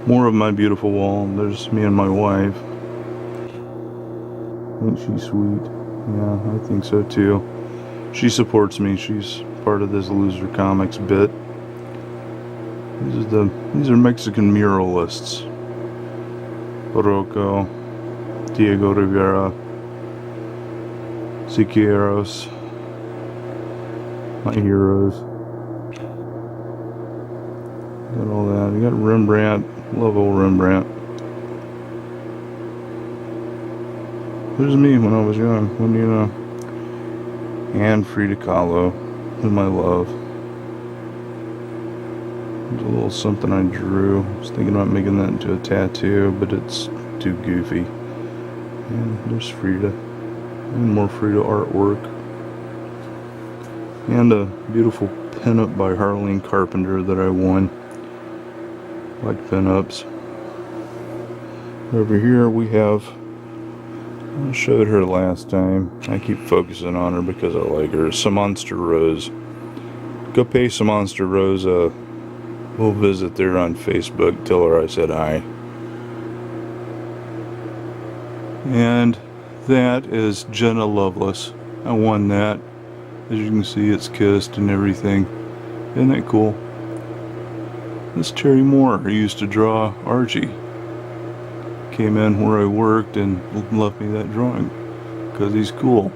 More of my beautiful wall. There's me and my wife. Ain't she sweet? Yeah, I think so too. She supports me. She's part of this Loser Comics bit. These are Mexican muralists. Barroco, Diego Rivera, Siqueiros, my heroes. Got all that. You got Rembrandt. Love old Rembrandt. There's me when I was young. What do you know? And Frida Kahlo, whom I love. There's a little something I drew. I was thinking about making that into a tattoo, but it's too goofy. And there's Frida. And more Frida artwork. And a beautiful pinup by Harleen Carpenter that I won. Like pinups. Over here we have, I showed her last time. I keep focusing on her because I like her. Monster Rose. Go pay Monster Rose a little visit there on Facebook. Tell her I said hi. And that is Jenna Lovelace. I won that. As you can see, it's kissed and everything. Isn't that cool? This Terry Moore, who used to draw Archie, came in where I worked and left me that drawing because he's cool.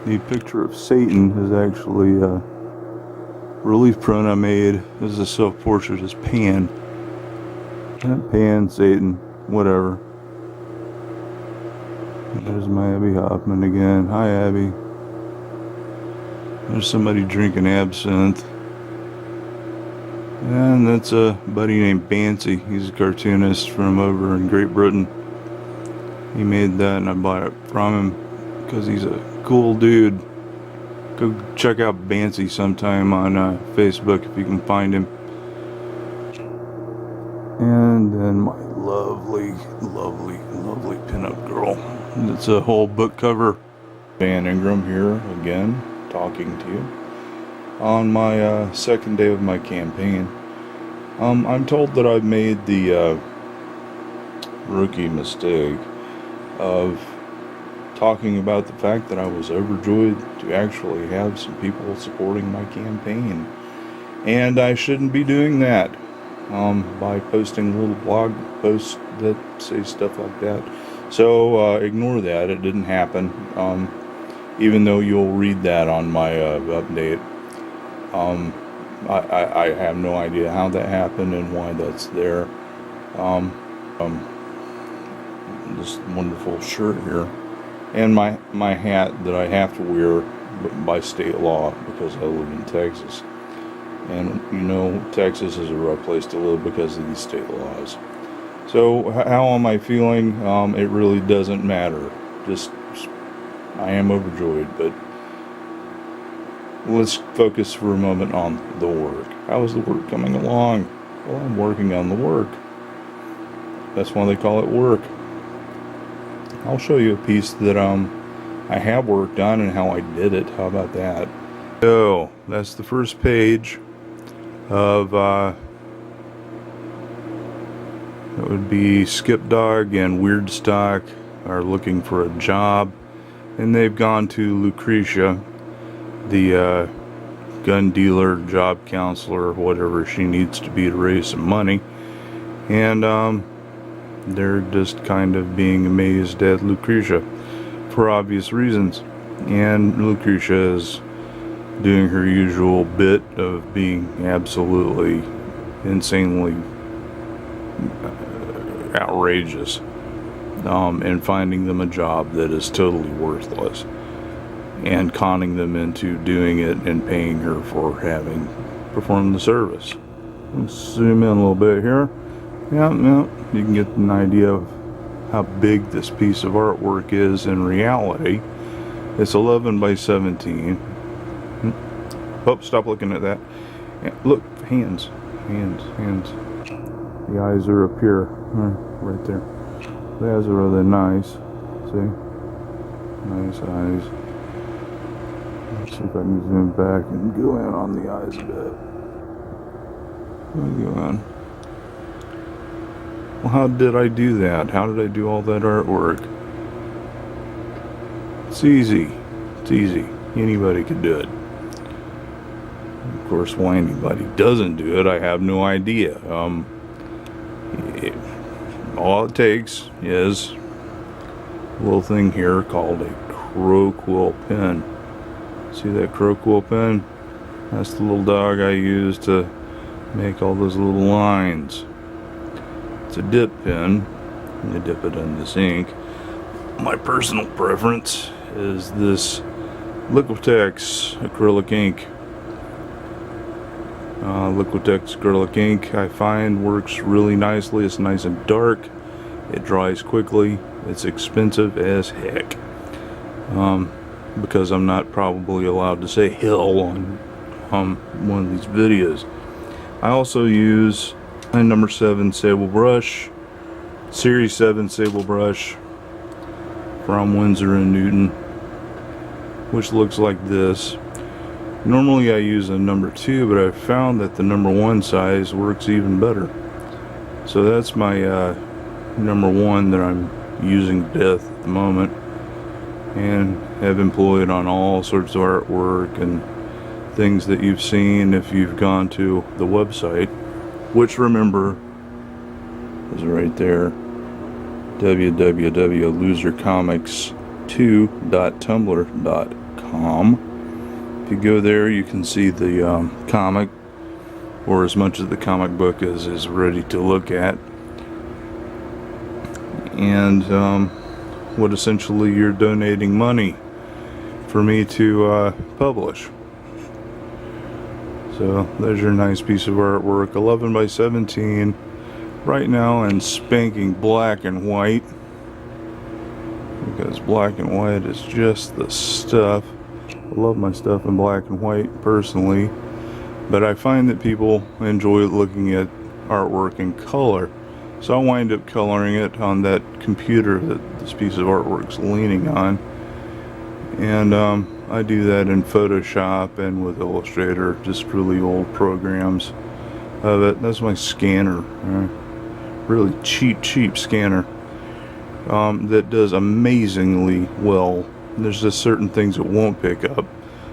The picture of Satan is actually a relief print I made. This is a self-portrait as Pan. Pan, Satan, whatever. There's my Abby Hoffman again. Hi, Abby. There's somebody drinking absinthe. And that's a buddy named Bancy. He's a cartoonist from over in Great Britain. He made that and I bought it from him because he's a cool dude. Go check out Bancy sometime on Facebook if you can find him. And then my lovely, lovely, lovely pinup girl. It's a whole book cover. Van Ingram here again, talking to you on my second day of my campaign. I'm told that I've made the rookie mistake of talking about the fact that I was overjoyed to actually have some people supporting my campaign, and I shouldn't be doing that by posting little blog posts that say stuff like that. So ignore that. It didn't happen, even though you'll read that on my update. I have no idea how that happened and why that's there. This wonderful shirt here, and my hat that I have to wear by state law because I live in Texas, and you know Texas is a rough place to live because of these state laws. So how am I feeling? It really doesn't matter. Just I am overjoyed, but let's focus for a moment on the work. How is the work coming along? Well, I'm working on the work. That's why they call it work. I'll show you a piece that I have worked on and how I did it. How about that? So that's the first page of it would be Skip Dog and Weirdstock are looking for a job, and they've gone to Lucretia, the gun dealer, job counselor, whatever she needs to be to raise some money, and they're just kind of being amazed at Lucretia for obvious reasons. And Lucretia is doing her usual bit of being absolutely insanely outrageous and finding them a job that is totally worthless and conning them into doing it and paying her for having performed the service. Let's zoom in a little bit here. Yeah, you can get an idea of how big this piece of artwork is in reality. It's 11 by 17. Oh, stop looking at that. Yeah, look, hands. The eyes are up here, right there. The eyes are really nice. See? Nice eyes. Let's see if I can zoom back and go in on the eyes a bit. Go on. Well, how did I do that? How did I do all that artwork? It's easy. It's easy. Anybody could do it. Of course, why anybody doesn't do it, I have no idea. All it takes is a little thing here called a crow quill pen. See that crow quill pen? That's the little dog I use to make all those little lines. It's a dip pen. You dip it in this ink. My personal preference is this Liquitex acrylic ink. Liquitex acrylic ink I find works really nicely. It's nice and dark. It dries quickly. It's expensive as heck. Because I'm not probably allowed to say hell on one of these videos. I also use a number 7 sable brush, series 7 sable brush from Winsor & Newton, which looks like this. Normally I use a number 2, but I found that the number 1 size works even better. So that's my number 1 that I'm using to death at the moment, and have employed on all sorts of artwork and things that you've seen if you've gone to the website, which, remember, is right there, www.losercomics2.tumblr.com. If you go there, you can see the comic, or as much of the comic book as is ready to look at, and what essentially you're donating money for me to publish. So there's your nice piece of artwork, 11 by 17, right now in spanking black and white, because black and white is just the stuff. I love my stuff in black and white personally, but I find that people enjoy looking at artwork in color, so I wind up coloring it on that computer that this piece of artwork's leaning on, and I do that in Photoshop and with Illustrator, just really old programs of it. That's my scanner, really cheap scanner, that does amazingly well. There's just certain things it won't pick up.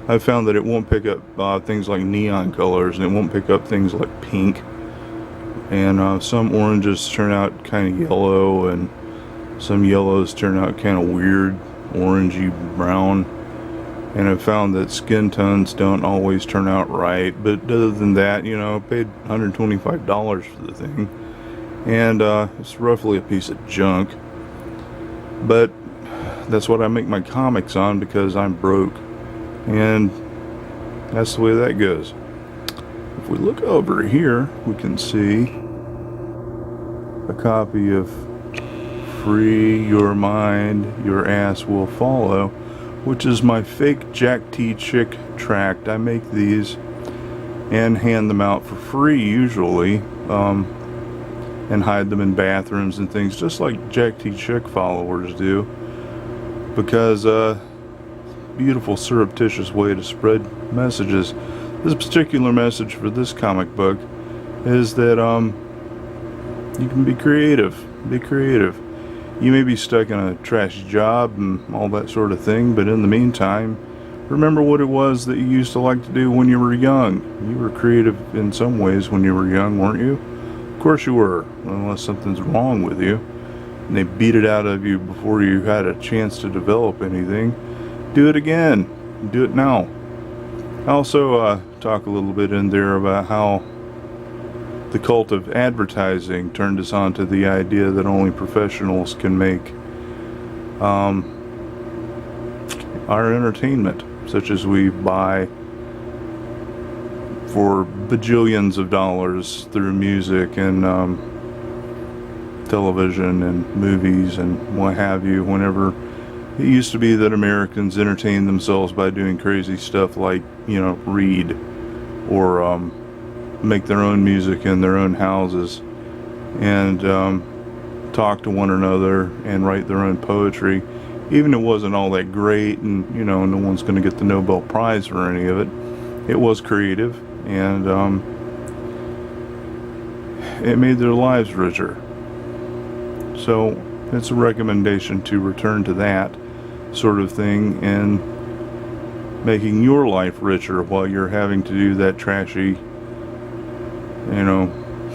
I've found that it won't pick up things like neon colors, and it won't pick up things like pink, and some oranges turn out kind of yellow, and some yellows turn out kind of weird, orangey brown, and I've found that skin tones don't always turn out right. But other than that, you know, I paid $125 for the thing, and it's roughly a piece of junk, but that's what I make my comics on because I'm broke, and that's the way that goes. If we look over here, we can see a copy of Free Your Mind, Your Ass Will Follow, which is my fake Jack T. Chick tract. I make these and hand them out for free usually, and hide them in bathrooms and things, just like Jack T. Chick followers do, because beautiful surreptitious way to spread messages. This particular message for this comic book is that you can be creative. You may be stuck in a trashy job and all that sort of thing, but in the meantime, remember what it was that you used to like to do when you were young. You were creative in some ways when you were young, weren't you? Of course you were, unless something's wrong with you and they beat it out of you before you had a chance to develop anything. Do it again. Do it now. I also talk a little bit in there about how the cult of advertising turned us on to the idea that only professionals can make our entertainment, such as we buy for bajillions of dollars through music and television and movies and what have you. Whenever it used to be that Americans entertained themselves by doing crazy stuff like, you know, read or make their own music in their own houses and talk to one another and write their own poetry. Even if it wasn't all that great, and you know, no one's going to get the Nobel Prize for any of it, it was creative, and it made their lives richer. So it's a recommendation to return to that sort of thing and making your life richer while you're having to do that trashy,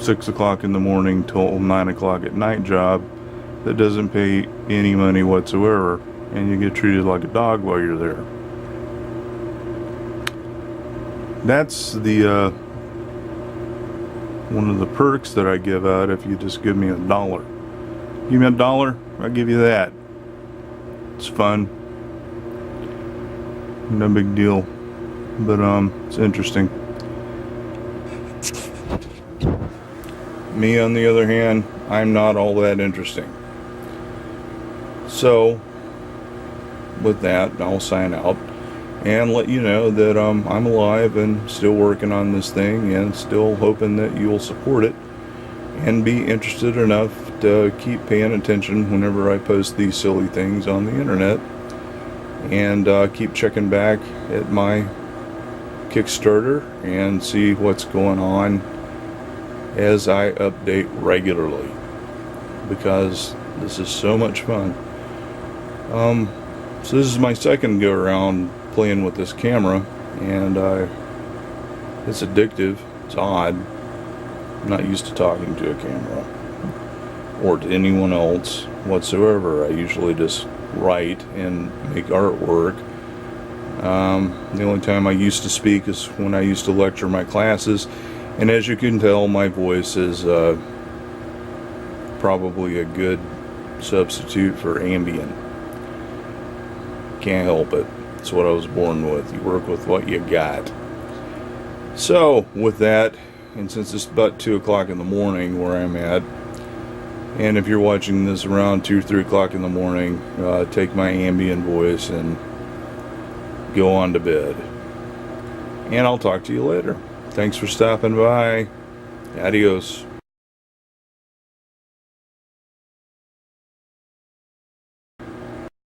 6 o'clock in the morning till 9 o'clock at night job that doesn't pay any money whatsoever, and you get treated like a dog while you're there. That's the one of the perks that I give out if you just give me $1. Give me $1, I'll give you that. It's fun. No big deal. But it's interesting. Me, on the other hand, I'm not all that interesting. So, with that, I'll sign out and let you know that I'm alive and still working on this thing and still hoping that you'll support it and be interested enough to keep paying attention whenever I post these silly things on the internet, and keep checking back at my Kickstarter and see what's going on as I update regularly, because this is so much fun. So this is my second go around playing with this camera, and it's addictive. It's odd. I'm not used to talking to a camera or to anyone else whatsoever. I usually just write and make artwork. The only time I used to speak is when I used to lecture my classes, and as you can tell, my voice is probably a good substitute for Ambien. Can't help it. It's what I was born with. You work with what you got. So, with that, and since it's about 2 o'clock in the morning where I'm at, and if you're watching this around 2 or 3 o'clock in the morning, take my Ambien voice and go on to bed. And I'll talk to you later. Thanks for stopping by. Adios.